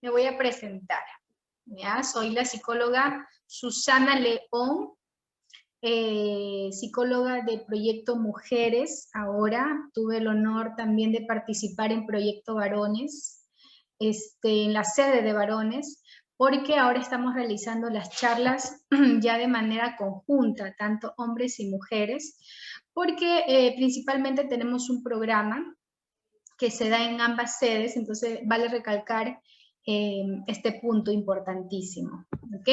Me voy a presentar. ¿Ya? Soy la psicóloga Susana León, psicóloga de Proyecto Mujeres. Ahora tuve el honor también de participar en Proyecto Varones, en la sede de Varones, porque ahora estamos realizando las charlas ya de manera conjunta, tanto hombres y mujeres, porque principalmente tenemos un programa que se da en ambas sedes, entonces vale recalcar este punto importantísimo, ¿ok?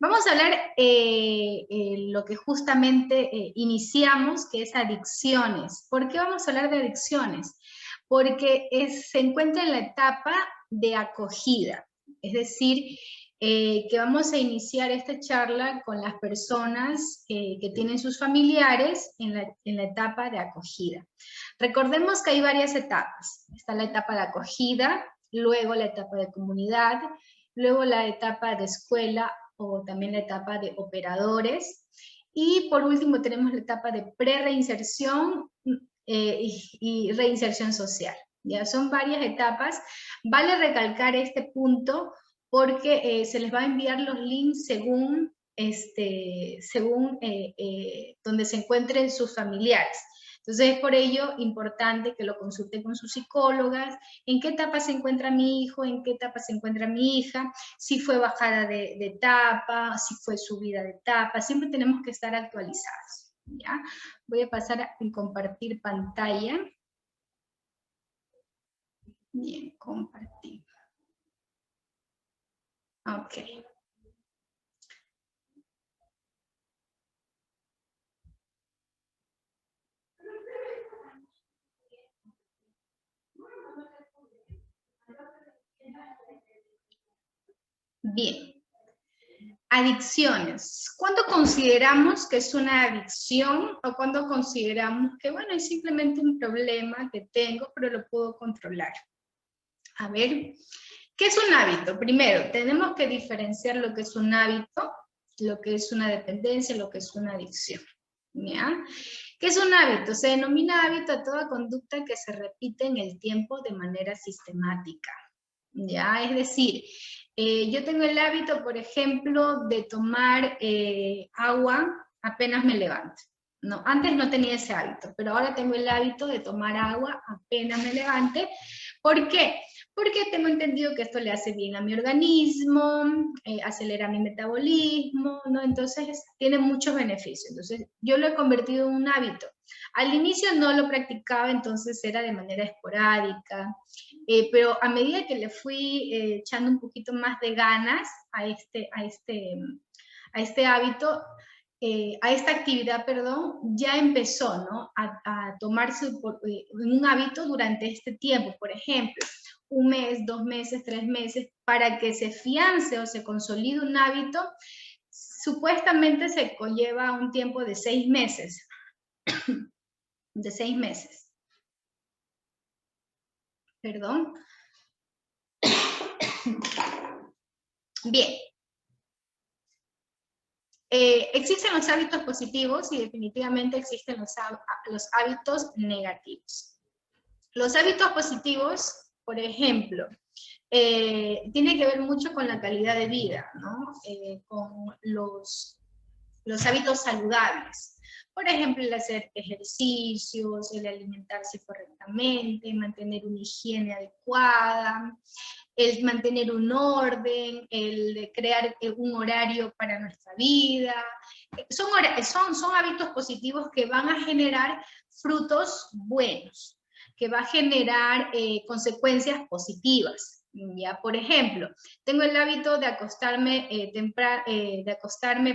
Vamos a hablar lo que justamente iniciamos, que es adicciones. ¿Por qué vamos a hablar de adicciones? Porque se encuentra en la etapa de acogida, es decir, que vamos a iniciar esta charla con las personas que tienen sus familiares en la etapa de acogida. Recordemos que hay varias etapas. Está la etapa de acogida, luego la etapa de comunidad, luego la etapa de escuela o también la etapa de operadores, y por último tenemos la etapa de pre-reinserción y reinserción social. Ya son varias etapas. Vale recalcar este punto porque se les va a enviar los links según donde se encuentren sus familiares. Entonces es por ello importante que lo consulten con sus psicólogas, en qué etapa se encuentra mi hijo, en qué etapa se encuentra mi hija, si fue bajada de etapa, si fue subida de etapa, siempre tenemos que estar actualizados. ¿Ya? Voy a pasar a compartir pantalla. Bien, compartir. Ok. Bien. Adicciones. ¿Cuándo consideramos que es una adicción o cuándo consideramos que, bueno, es simplemente un problema que tengo, pero lo puedo controlar? A ver, ¿qué es un hábito? Primero, tenemos que diferenciar lo que es un hábito, lo que es una dependencia, lo que es una adicción. ¿Ya? ¿Qué es un hábito? Se denomina hábito a toda conducta que se repite en el tiempo de manera sistemática. ¿Ya? Es decir, yo tengo el hábito, por ejemplo, de tomar agua apenas me levanto. No, antes no tenía ese hábito, pero ahora tengo el hábito de tomar agua apenas me levante. ¿Por qué? Porque tengo entendido que esto le hace bien a mi organismo, acelera mi metabolismo, ¿no? Entonces tiene muchos beneficios. Entonces yo lo he convertido en un hábito. Al inicio no lo practicaba, entonces era de manera esporádica, pero a medida que le fui echando un poquito más de ganas a este hábito, a esta actividad, perdón, ya empezó, ¿no? a tomarse un hábito durante este tiempo, por ejemplo, 1 mes, 2 meses, 3 meses, para que se afiance o se consolide un hábito, supuestamente se conlleva un tiempo de 6 meses. De 6 meses. Perdón. Bien. Existen los hábitos positivos y definitivamente existen los hábitos negativos. Los hábitos positivos, por ejemplo, tiene que ver mucho con la calidad de vida, ¿no? Con los hábitos saludables. Por ejemplo, el hacer ejercicios, el alimentarse correctamente, mantener una higiene adecuada, el mantener un orden, el crear un horario para nuestra vida. Son hábitos positivos que van a generar frutos buenos, que va a generar consecuencias positivas. Ya, por ejemplo, tengo el hábito de acostarme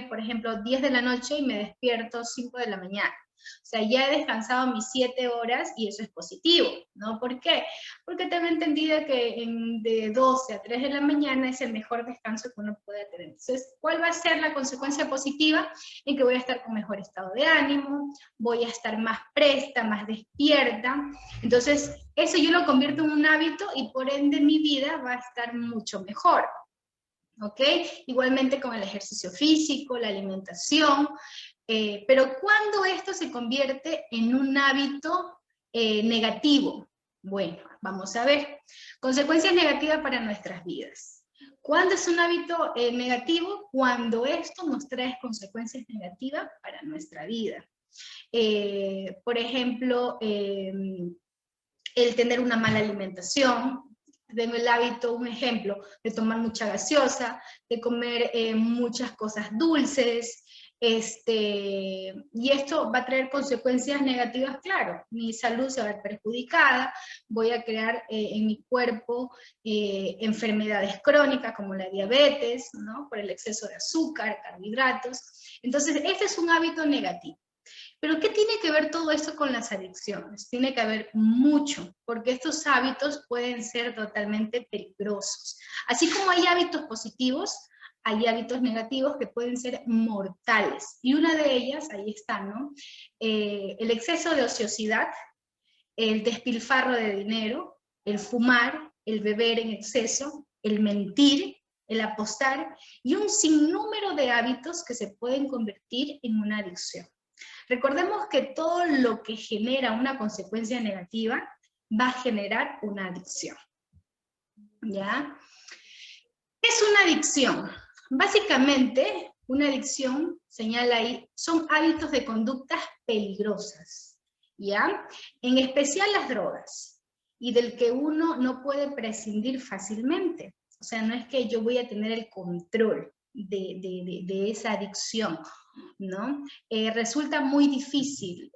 por ejemplo, 10 de la noche y me despierto 5 de la mañana. O sea, ya he descansado mis 7 horas y eso es positivo, ¿no? ¿Por qué? Porque tengo entendido que de 12 a 3 de la mañana es el mejor descanso que uno puede tener. Entonces, ¿cuál va a ser la consecuencia positiva? En que voy a estar con mejor estado de ánimo, voy a estar más presta, más despierta. Entonces, eso yo lo convierto en un hábito y por ende mi vida va a estar mucho mejor. ¿Ok? Igualmente con el ejercicio físico, la alimentación, pero cuando esto se convierte en un hábito negativo, Bueno, vamos a ver. Consecuencias negativas para nuestras vidas. ¿Cuándo es un hábito negativo? Cuando esto nos trae consecuencias negativas para nuestra vida. Por ejemplo, el tener una mala alimentación. Tengo el hábito, un ejemplo, de tomar mucha gaseosa, de comer muchas cosas dulces, y esto va a traer consecuencias negativas, claro. Mi salud se va a ver perjudicada, voy a crear en mi cuerpo enfermedades crónicas como la diabetes, ¿no? Por el exceso de azúcar, carbohidratos. Entonces, este es un hábito negativo. Pero ¿qué tiene que ver todo esto con las adicciones? Tiene que ver mucho, porque estos hábitos pueden ser totalmente peligrosos. Así como hay hábitos positivos, hay hábitos negativos que pueden ser mortales. Y una de ellas, ahí está, ¿no? El exceso de ociosidad, el despilfarro de dinero, el fumar, el beber en exceso, el mentir, el apostar, y un sinnúmero de hábitos que se pueden convertir en una adicción. Recordemos que todo lo que genera una consecuencia negativa va a generar una adicción. ¿Ya? ¿Qué es una adicción? Básicamente, una adicción, señala ahí, son hábitos de conductas peligrosas, ¿ya? En especial las drogas, y del que uno no puede prescindir fácilmente. O sea, no es que yo voy a tener el control de esa adicción, ¿no? Resulta muy difícil.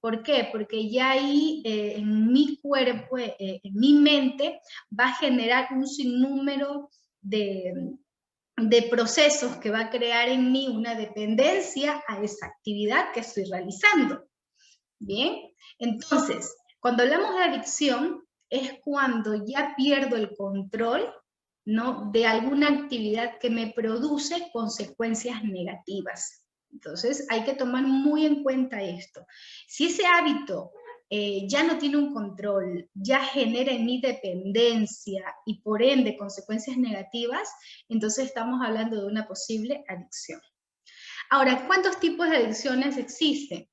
¿Por qué? Porque ya ahí en mi cuerpo, en mi mente, va a generar un sinnúmero de procesos que va a crear en mí una dependencia a esa actividad que estoy realizando. ¿Bien? Entonces, cuando hablamos de adicción, es cuando ya pierdo el control, ¿no?, de alguna actividad que me produce consecuencias negativas. Entonces, hay que tomar muy en cuenta esto. Si ese hábito ya no tiene un control, ya genera en mí dependencia y por ende consecuencias negativas, entonces estamos hablando de una posible adicción. Ahora, ¿cuántos tipos de adicciones existen?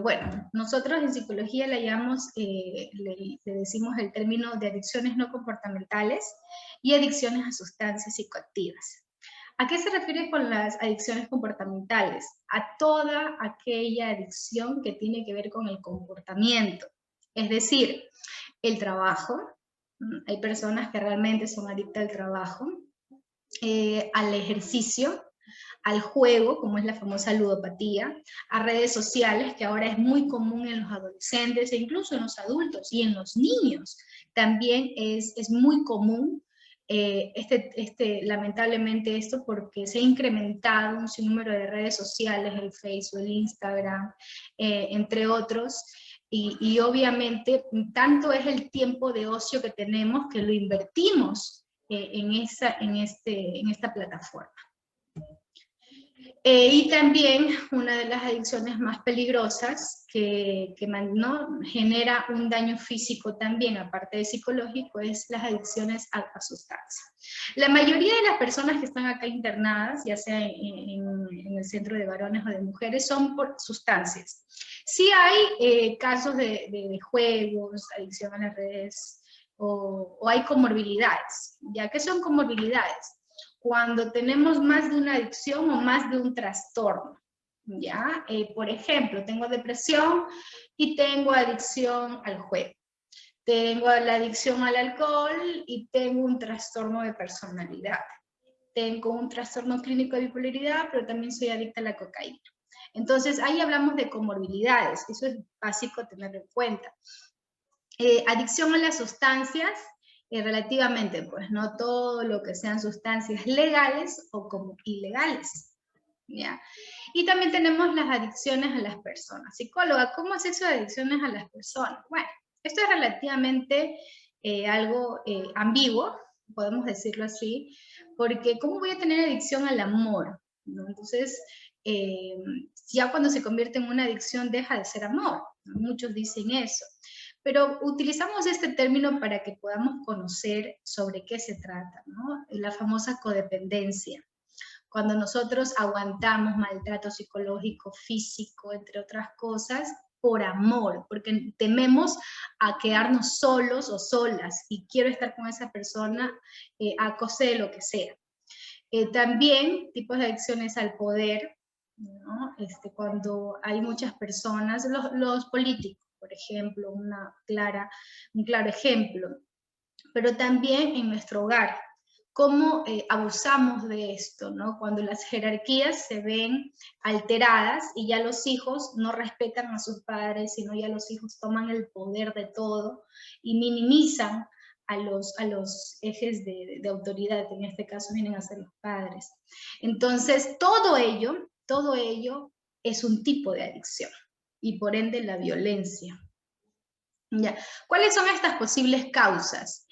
Bueno, nosotros en psicología le llamamos, le decimos el término de adicciones no comportamentales y adicciones a sustancias psicoactivas. ¿A qué se refiere con las adicciones comportamentales? A toda aquella adicción que tiene que ver con el comportamiento. Es decir, el trabajo, hay personas que realmente son adictas al trabajo, al ejercicio, al juego, como es la famosa ludopatía, a redes sociales, que ahora es muy común en los adolescentes e incluso en los adultos y en los niños. También es muy común, lamentablemente esto, porque se ha incrementado un sinnúmero de redes sociales, el Facebook, el Instagram, entre otros, y obviamente tanto es el tiempo de ocio que tenemos que lo invertimos en esta plataforma. Y también una de las adicciones más peligrosas que ¿no?, genera un daño físico también, aparte de psicológico, es las adicciones a sustancias. La mayoría de las personas que están acá internadas, ya sea en el centro de varones o de mujeres, son por sustancias. Sí hay casos de juegos, adicción a las redes, o hay comorbilidades. ¿Ya qué son comorbilidades? Cuando tenemos más de una adicción o más de un trastorno, ¿ya? Por ejemplo, tengo depresión y tengo adicción al juego. Tengo la adicción al alcohol y tengo un trastorno de personalidad. Tengo un trastorno clínico de bipolaridad, pero también soy adicta a la cocaína. Entonces, ahí hablamos de comorbilidades, eso es básico tenerlo en cuenta. Adicción a las sustancias, relativamente, pues no todo lo que sean sustancias legales o como ilegales, ¿ya? Y también tenemos las adicciones a las personas. Psicóloga, ¿cómo es eso de adicciones a las personas? Bueno, esto es relativamente algo ambiguo, podemos decirlo así, porque ¿cómo voy a tener adicción al amor? ¿No? Entonces, ya cuando se convierte en una adicción deja de ser amor, ¿no? Muchos dicen eso. Pero utilizamos este término para que podamos conocer sobre qué se trata, ¿no? La famosa codependencia. Cuando nosotros aguantamos maltrato psicológico, físico, entre otras cosas, por amor, porque tememos a quedarnos solos o solas y quiero estar con esa persona a costa de lo que sea. También tipos de adicciones al poder, ¿no? Cuando hay muchas personas, los políticos, por ejemplo, un claro ejemplo, pero también en nuestro hogar, cómo abusamos de esto, ¿no? Cuando las jerarquías se ven alteradas y ya los hijos no respetan a sus padres, sino ya los hijos toman el poder de todo y minimizan a los ejes de autoridad, en este caso vienen a ser los padres. Entonces, todo ello es un tipo de adicción y por ende la violencia. ¿Ya? ¿Cuáles son estas posibles causas?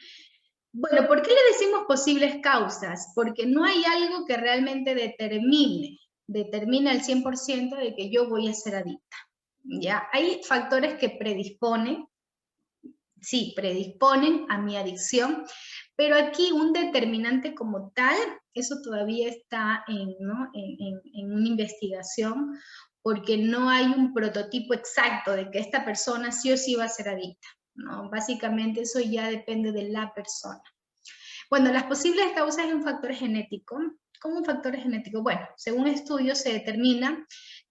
Bueno, ¿por qué le decimos posibles causas? Porque no hay algo que realmente determine al 100% de que yo voy a ser adicta. ¿Ya? Hay factores que predisponen a mi adicción, pero aquí un determinante como tal, eso todavía está en una investigación, porque no hay un prototipo exacto de que esta persona sí o sí va a ser adicta, ¿no? Básicamente eso ya depende de la persona. Bueno, las posibles causas es un factor genético. ¿Cómo un factor genético? Bueno, según estudios se determina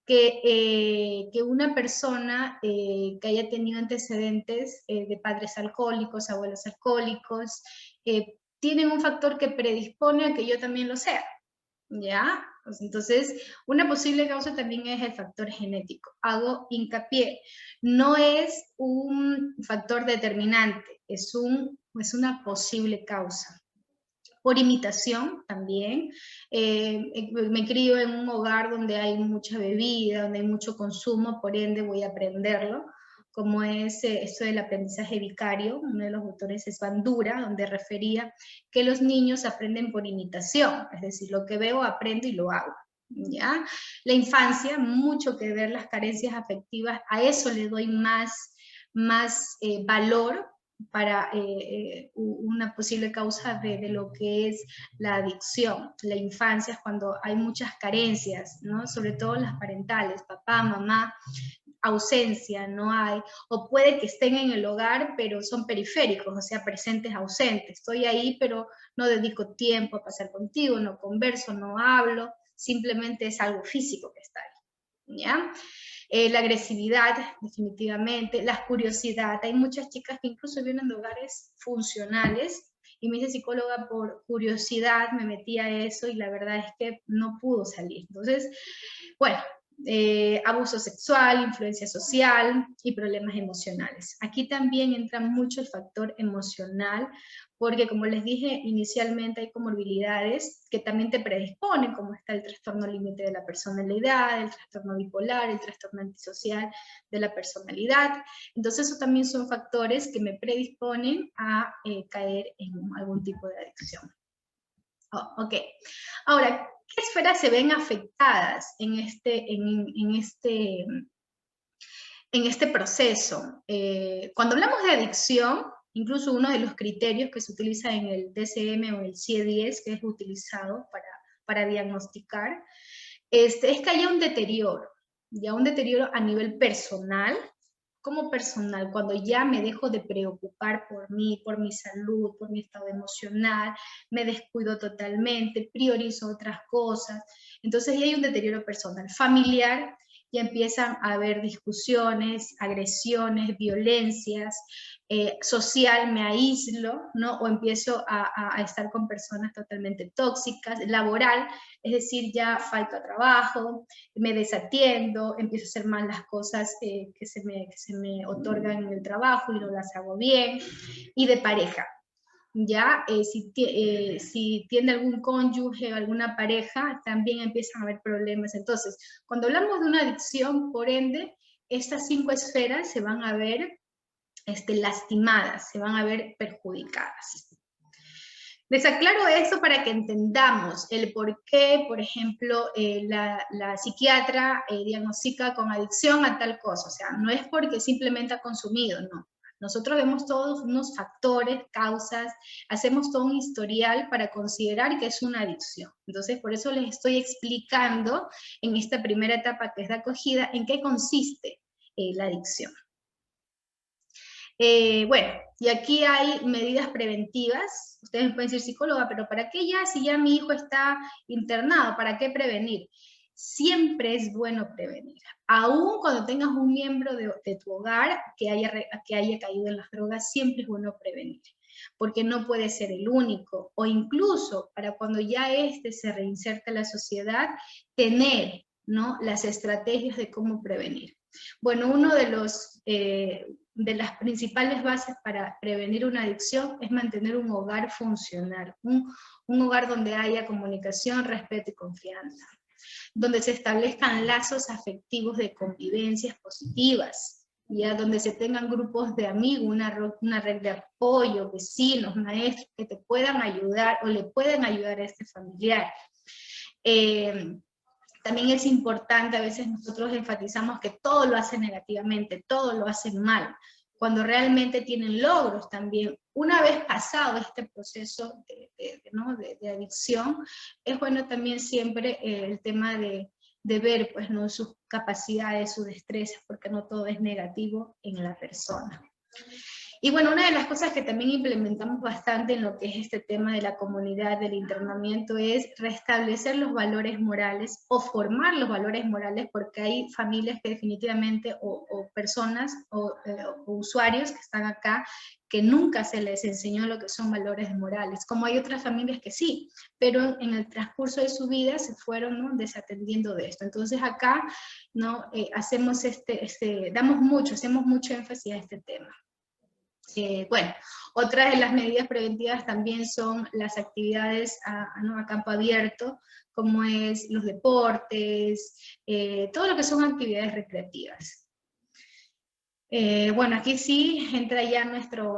que una persona que haya tenido antecedentes de padres alcohólicos, abuelos alcohólicos, tienen un factor que predispone a que yo también lo sea, ¿ya? Pues entonces, una posible causa también es el factor genético. Hago hincapié, no es un factor determinante, es una posible causa. Por imitación también. Me crío en un hogar donde hay mucha bebida, donde hay mucho consumo, por ende voy a aprenderlo, como es esto del aprendizaje vicario. Uno de los autores es Bandura, donde refería que los niños aprenden por imitación, es decir, lo que veo aprendo y lo hago. ¿Ya? La infancia, mucho que ver las carencias afectivas, a eso le doy más valor para una posible causa de lo que es la adicción. La infancia es cuando hay muchas carencias, ¿no? Sobre todo las parentales, papá, mamá, ausencia, no hay, o puede que estén en el hogar, pero son periféricos, o sea, presentes, ausentes. Estoy ahí, pero no dedico tiempo a pasar contigo, no converso, no hablo, simplemente es algo físico que está ahí, ¿ya? La agresividad, definitivamente, la curiosidad. Hay muchas chicas que incluso vienen de hogares funcionales y me dice psicóloga, por curiosidad me metí a eso y la verdad es que no pudo salir. Entonces, bueno, abuso sexual, influencia social y problemas emocionales. Aquí también entra mucho el factor emocional, porque como les dije inicialmente hay comorbilidades que también te predisponen, como está el trastorno límite de la personalidad, el trastorno bipolar, el trastorno antisocial de la personalidad. Entonces eso también son factores que me predisponen a caer en algún tipo de adicción. Oh, ok. Ahora, ¿qué esferas se ven afectadas en este proceso? Cuando hablamos de adicción, incluso uno de los criterios que se utiliza en el DSM o el CIE-10, que es utilizado para diagnosticar, es que haya un deterioro, ya un deterioro a nivel personal, como personal, cuando ya me dejo de preocupar por mí, por mi salud, por mi estado emocional, me descuido totalmente, priorizo otras cosas, entonces ya hay un deterioro personal. Familiar, ya empiezan a haber discusiones, agresiones, violencias, social me aíslo, ¿no? O empiezo a estar con personas totalmente tóxicas, laboral, es decir, ya falto a trabajo, me desatiendo, empiezo a hacer mal las cosas que se me otorgan en el trabajo y no las hago bien, y de pareja. Ya, si tiene algún cónyuge o alguna pareja, también empiezan a haber problemas. Entonces, cuando hablamos de una adicción, por ende, estas 5 esferas se van a ver lastimadas, se van a ver perjudicadas. Les aclaro esto para que entendamos el por qué, por ejemplo, la psiquiatra diagnostica con adicción a tal cosa. O sea, no es porque simplemente ha consumido, no. Nosotros vemos todos unos factores, causas, hacemos todo un historial para considerar que es una adicción. Entonces, por eso les estoy explicando en esta primera etapa que es de acogida, en qué consiste la adicción. Bueno, y aquí hay medidas preventivas. Ustedes me pueden decir, psicóloga, pero ¿para qué ya, si ya mi hijo está internado, para qué prevenir? Siempre es bueno prevenir. Aún cuando tengas un miembro de tu hogar que haya caído en las drogas, siempre es bueno prevenir, porque no puede ser el único. O incluso para cuando ya éste se reinserte a la sociedad, tener, ¿no?, las estrategias de cómo prevenir. Bueno, uno de las principales bases para prevenir una adicción es mantener un hogar funcional, un hogar donde haya comunicación, respeto y confianza, donde se establezcan lazos afectivos de convivencias positivas, ya donde se tengan grupos de amigos, una red de apoyo, vecinos, maestros que te puedan ayudar o le pueden ayudar a este familiar. También es importante, a veces nosotros enfatizamos que todo lo hacen negativamente, todo lo hacen mal, cuando realmente tienen logros también. Una vez pasado este proceso de adicción, es bueno también siempre el tema de ver, pues, ¿no?, sus capacidades, sus destrezas, porque no todo es negativo en la persona. Y bueno, una de las cosas que también implementamos bastante en lo que es este tema de la comunidad, del internamiento, es restablecer los valores morales o formar los valores morales, porque hay familias que definitivamente, o personas, o usuarios que están acá, que nunca se les enseñó lo que son valores morales, como hay otras familias que sí, pero en el transcurso de su vida se fueron, ¿no?, desatendiendo de esto. Entonces acá, ¿no?, hacemos hacemos mucho énfasis a este tema. Bueno, otra de las medidas preventivas también son las actividades a campo abierto, como es los deportes, todo lo que son actividades recreativas. Bueno, aquí sí entra ya nuestro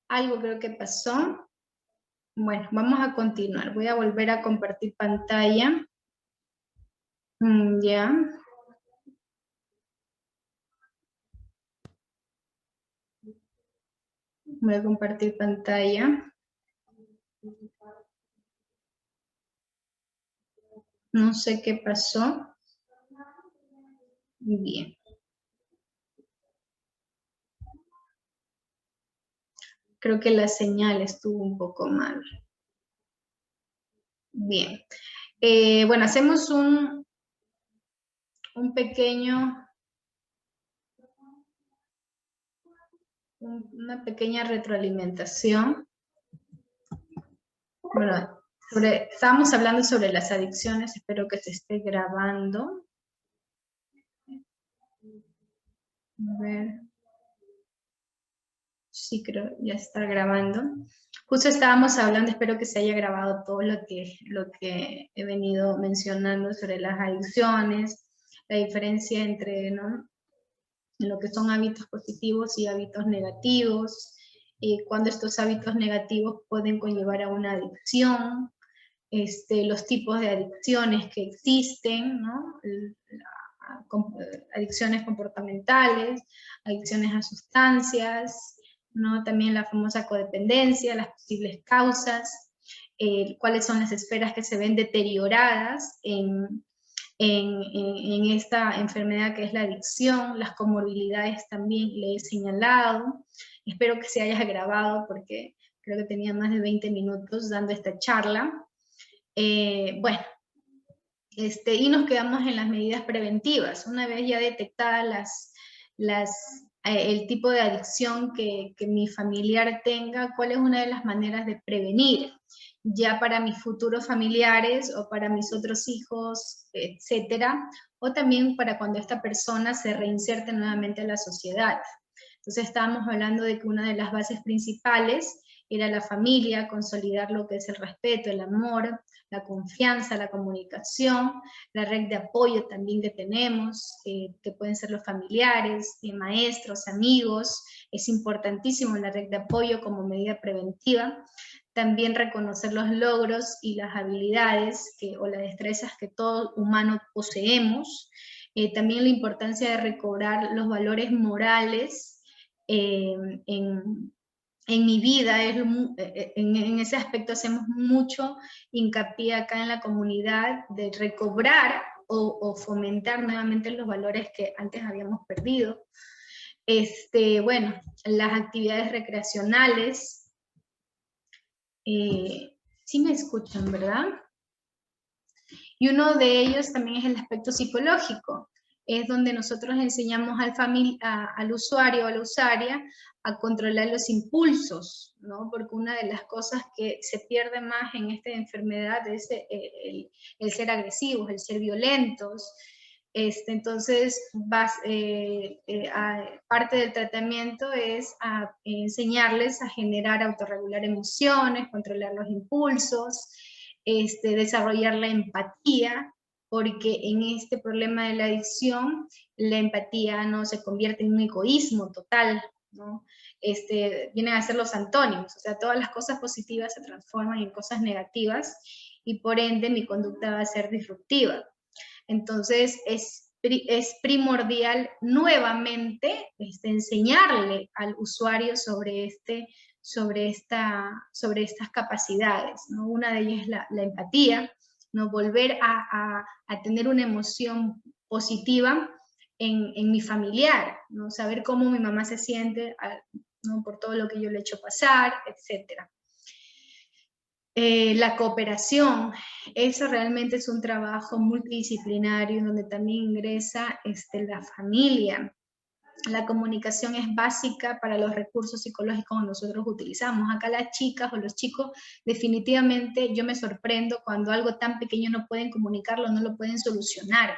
algo creo que pasó. Bueno, vamos a continuar. Voy a volver a compartir pantalla. Ya. Voy a compartir pantalla. No sé qué pasó. Bien. Creo que la señal estuvo un poco mal. Bien. Bueno, hacemos una pequeña retroalimentación. Bueno, estábamos hablando sobre las adicciones, espero que se esté grabando. A ver. Sí, creo, ya está grabando. Justo estábamos hablando, espero que se haya grabado todo lo que he venido mencionando sobre las adicciones, la diferencia entre, ¿no?, lo que son hábitos positivos y hábitos negativos, cuando estos hábitos negativos pueden conllevar a una adicción, los tipos de adicciones que existen, ¿no?, adicciones comportamentales, adicciones a sustancias, ¿no?, también la famosa codependencia, las posibles causas, cuáles son las esferas que se ven deterioradas en esta enfermedad que es la adicción, las comorbilidades también le he señalado. Espero que se haya grabado porque creo que tenía más de 20 minutos dando esta charla. Bueno, y nos quedamos en las medidas preventivas. Una vez ya detectadas el tipo de adicción que mi familiar tenga, ¿cuál es una de las maneras de prevenir? Ya para mis futuros familiares o para mis otros hijos, etcétera, o también para cuando esta persona se reinserte nuevamente a la sociedad. Entonces estábamos hablando de que una de las bases principales era la familia, consolidar lo que es el respeto, el amor, la confianza, la comunicación, la red de apoyo también que tenemos, que pueden ser los familiares, maestros, amigos. Es importantísimo la red de apoyo como medida preventiva. También reconocer los logros y las habilidades o las destrezas que todo humano poseemos. También la importancia de recobrar los valores morales en mi vida, en ese aspecto hacemos mucho hincapié acá en la comunidad de recobrar o fomentar nuevamente los valores que antes habíamos perdido. Bueno, las actividades recreacionales, sí me escuchan, ¿verdad? Y uno de ellos también es el aspecto psicológico, es donde nosotros enseñamos al usuario o a la usuaria a controlar los impulsos, ¿no? Porque una de las cosas que se pierde más en esta enfermedad es el ser agresivos, el ser violentos. Entonces, parte del tratamiento es enseñarles a generar, autorregular emociones, controlar los impulsos, desarrollar la empatía, porque en este problema de la adicción, la empatía no se convierte en un egoísmo total, ¿no? Vienen a ser los antónimos, o sea, todas las cosas positivas se transforman en cosas negativas y por ende mi conducta va a ser disruptiva. Entonces es primordial nuevamente enseñarle al usuario sobre estas capacidades, ¿no? Una de ellas es la empatía, ¿no? Volver a tener una emoción positiva en mi familiar, ¿no? Saber cómo mi mamá se siente, ¿no? Por todo lo que yo le he hecho pasar, etc. La cooperación, eso realmente es un trabajo multidisciplinario donde también ingresa la familia. La comunicación es básica para los recursos psicológicos que nosotros utilizamos. Acá las chicas o los chicos, definitivamente yo me sorprendo cuando algo tan pequeño no pueden comunicarlo, no lo pueden solucionar.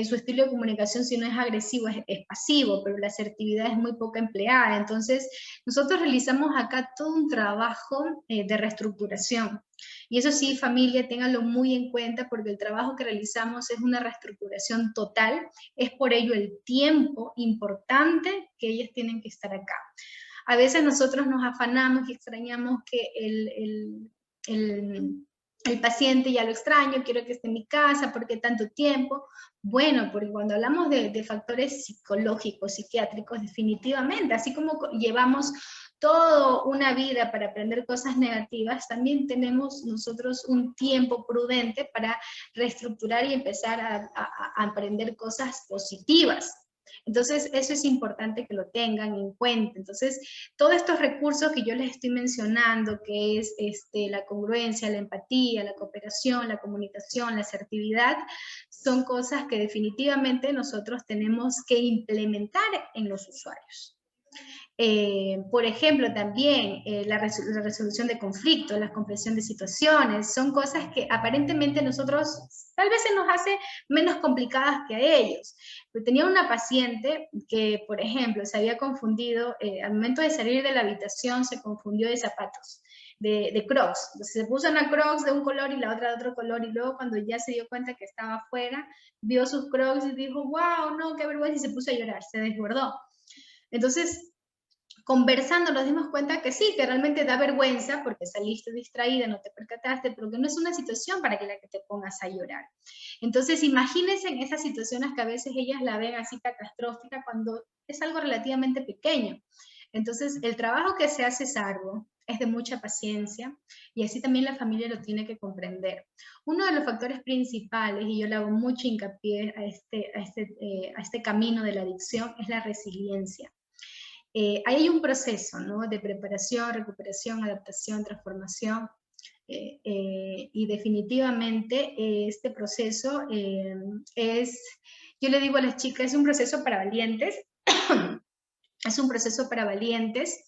Su estilo de comunicación, si no es agresivo, es pasivo, pero la asertividad es muy poco empleada. Entonces, nosotros realizamos acá todo un trabajo de reestructuración. Y eso sí, familia, ténganlo muy en cuenta, porque el trabajo que realizamos es una reestructuración total. Es por ello el tiempo importante que ellas tienen que estar acá. A veces nosotros nos afanamos y extrañamos que el paciente ya lo extraño, quiero que esté en mi casa, ¿por qué tanto tiempo? Bueno, porque cuando hablamos de factores psicológicos, psiquiátricos, definitivamente, así como llevamos toda una vida para aprender cosas negativas, también tenemos nosotros un tiempo prudente para reestructurar y empezar a aprender cosas positivas. Entonces, eso es importante que lo tengan en cuenta. Entonces, todos estos recursos que yo les estoy mencionando, que es la congruencia, la empatía, la cooperación, la comunicación, la asertividad, son cosas que definitivamente nosotros tenemos que implementar en los usuarios. Por ejemplo, también la resolución de conflictos, la comprensión de situaciones, son cosas que aparentemente nosotros tal vez se nos hace menos complicadas que a ellos. Pero tenía una paciente que, por ejemplo, se había confundido, al momento de salir de la habitación se confundió de zapatos, de Crocs. Entonces se puso una Crocs de un color y la otra de otro color, y luego cuando ya se dio cuenta que estaba afuera, vio sus Crocs y dijo, wow, no, qué vergüenza, y se puso a llorar, se desbordó. Entonces, conversando nos dimos cuenta que sí, que realmente da vergüenza porque saliste distraída, no te percataste, pero que no es una situación para que te pongas a llorar. Entonces, imagínense en esas situaciones que a veces ellas la ven así catastrófica cuando es algo relativamente pequeño. Entonces, el trabajo que se hace es arduo, es de mucha paciencia, y así también la familia lo tiene que comprender. Uno de los factores principales, y yo le hago mucho hincapié a este camino de la adicción, es la resiliencia. Hay un proceso, ¿no?, de preparación, recuperación, adaptación, transformación, y definitivamente este proceso yo le digo a las chicas, es un proceso para valientes, es un proceso para valientes,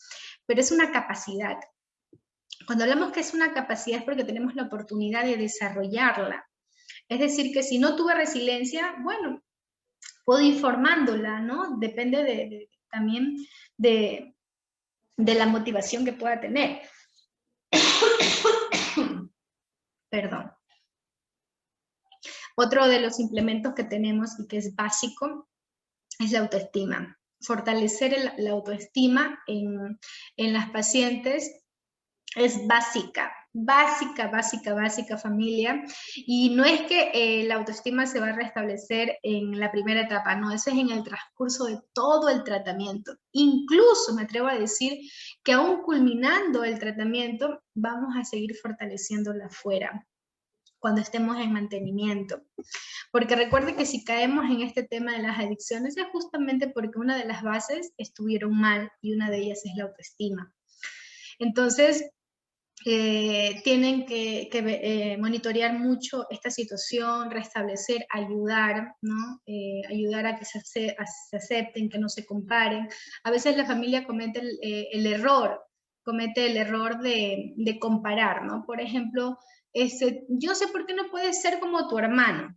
pero es una capacidad. Cuando hablamos que es una capacidad es porque tenemos la oportunidad de desarrollarla. Es decir, que si no tuve resiliencia, bueno, puedo ir formándola, ¿no? Depende también de la motivación que pueda tener. Perdón. Otro de los implementos que tenemos y que es básico es la autoestima. Fortalecer la autoestima en las pacientes es básica. básica familia, y no es que la autoestima se va a restablecer en la primera etapa, no, eso es en el transcurso de todo el tratamiento. Incluso me atrevo a decir que aún culminando el tratamiento, vamos a seguir fortaleciéndola afuera, cuando estemos en mantenimiento. Porque recuerde que si caemos en este tema de las adicciones es justamente porque una de las bases estuvieron mal y una de ellas es la autoestima. Entonces, tienen que monitorear mucho esta situación, restablecer, ayudar, ¿no? Ayudar a que se acepten, que no se comparen. A veces la familia comete el error de comparar, ¿no? Por ejemplo, yo sé por qué no puedes ser como tu hermano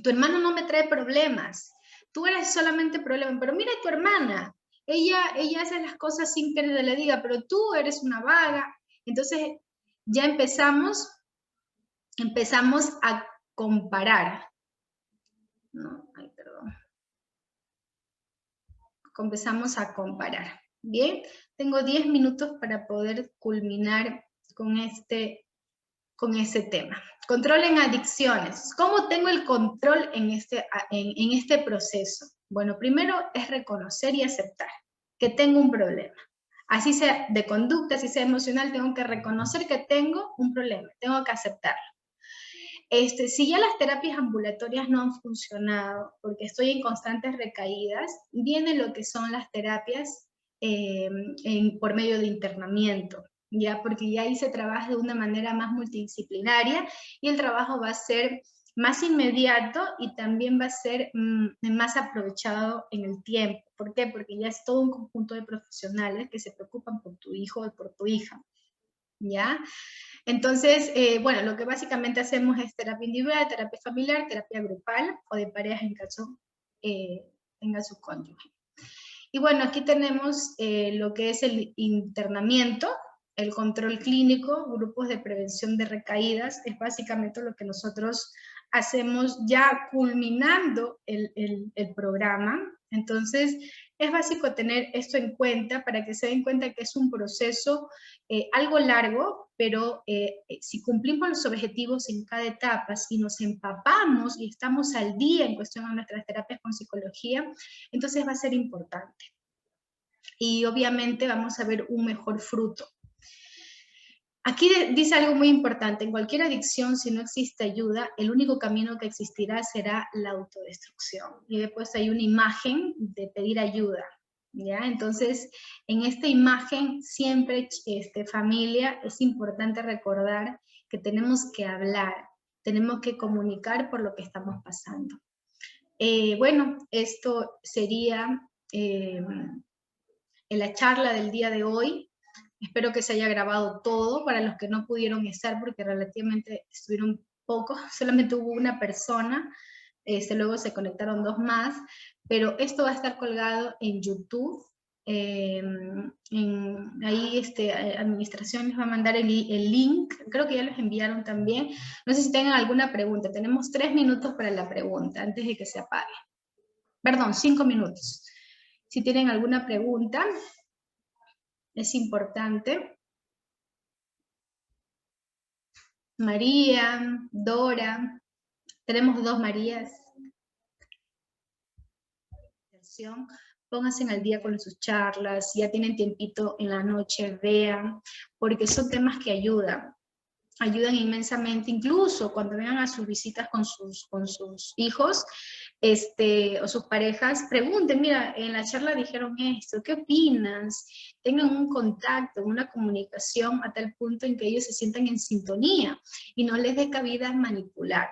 no me trae problemas, tú eres solamente problema, pero mira a tu hermana, ella hace las cosas sin que le diga, pero tú eres una vaga. Entonces ya empezamos a comparar, ¿no? Ay, perdón. Empezamos a comparar. Bien, tengo 10 minutos para poder culminar con ese tema. Control en adicciones. ¿Cómo tengo el control en este proceso? Bueno, primero es reconocer y aceptar que tengo un problema. Así sea de conducta, así sea emocional, tengo que reconocer que tengo un problema, tengo que aceptarlo. Si ya las terapias ambulatorias no han funcionado, porque estoy en constantes recaídas, viene lo que son las terapias por medio de internamiento, ¿ya? Porque ya ahí se trabaja de una manera más multidisciplinaria y el trabajo va a ser más inmediato y también va a ser más aprovechado en el tiempo. ¿Por qué? Porque ya es todo un conjunto de profesionales que se preocupan por tu hijo o por tu hija, ¿ya? Entonces, bueno, lo que básicamente hacemos es terapia individual, terapia familiar, terapia grupal o de pareja en caso tenga su cónyuge. Y bueno, aquí tenemos lo que es el internamiento, el control clínico, grupos de prevención de recaídas, es básicamente lo que nosotros hacemos ya culminando el programa. Entonces, es básico tener esto en cuenta para que se den cuenta que es un proceso algo largo, pero si cumplimos los objetivos en cada etapa, si nos empapamos y estamos al día en cuestión de nuestras terapias con psicología, entonces va a ser importante. Y obviamente vamos a ver un mejor fruto. Aquí dice algo muy importante, en cualquier adicción, si no existe ayuda, el único camino que existirá será la autodestrucción. Y después hay una imagen de pedir ayuda, ¿ya? Entonces, en esta imagen, siempre, familia, es importante recordar que tenemos que hablar, tenemos que comunicar por lo que estamos pasando. Bueno, esto sería en la charla del día de hoy. Espero que se haya grabado todo para los que no pudieron estar, porque relativamente estuvieron pocos, solamente hubo una persona, luego se conectaron 2 más, pero esto va a estar colgado en YouTube. Ahí administración les va a mandar el link, creo que ya los enviaron también. No sé si tengan alguna pregunta, tenemos 3 minutos para la pregunta antes de que se apague. Perdón, 5 minutos. Si tienen alguna pregunta, es importante. María, Dora, tenemos 2 Marías. Pónganse al día con sus charlas, ya tienen tiempito en la noche, vean, porque son temas que ayudan inmensamente, incluso cuando vengan a sus visitas con sus hijos, o sus parejas, pregunten, mira, en la charla dijeron esto, ¿qué opinas? Tengan un contacto, una comunicación a tal punto en que ellos se sientan en sintonía y no les dé cabida a manipular.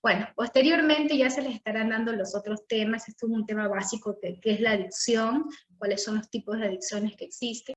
Bueno, posteriormente ya se les estarán dando los otros temas. Esto es un tema básico que es la adicción, cuáles son los tipos de adicciones que existen.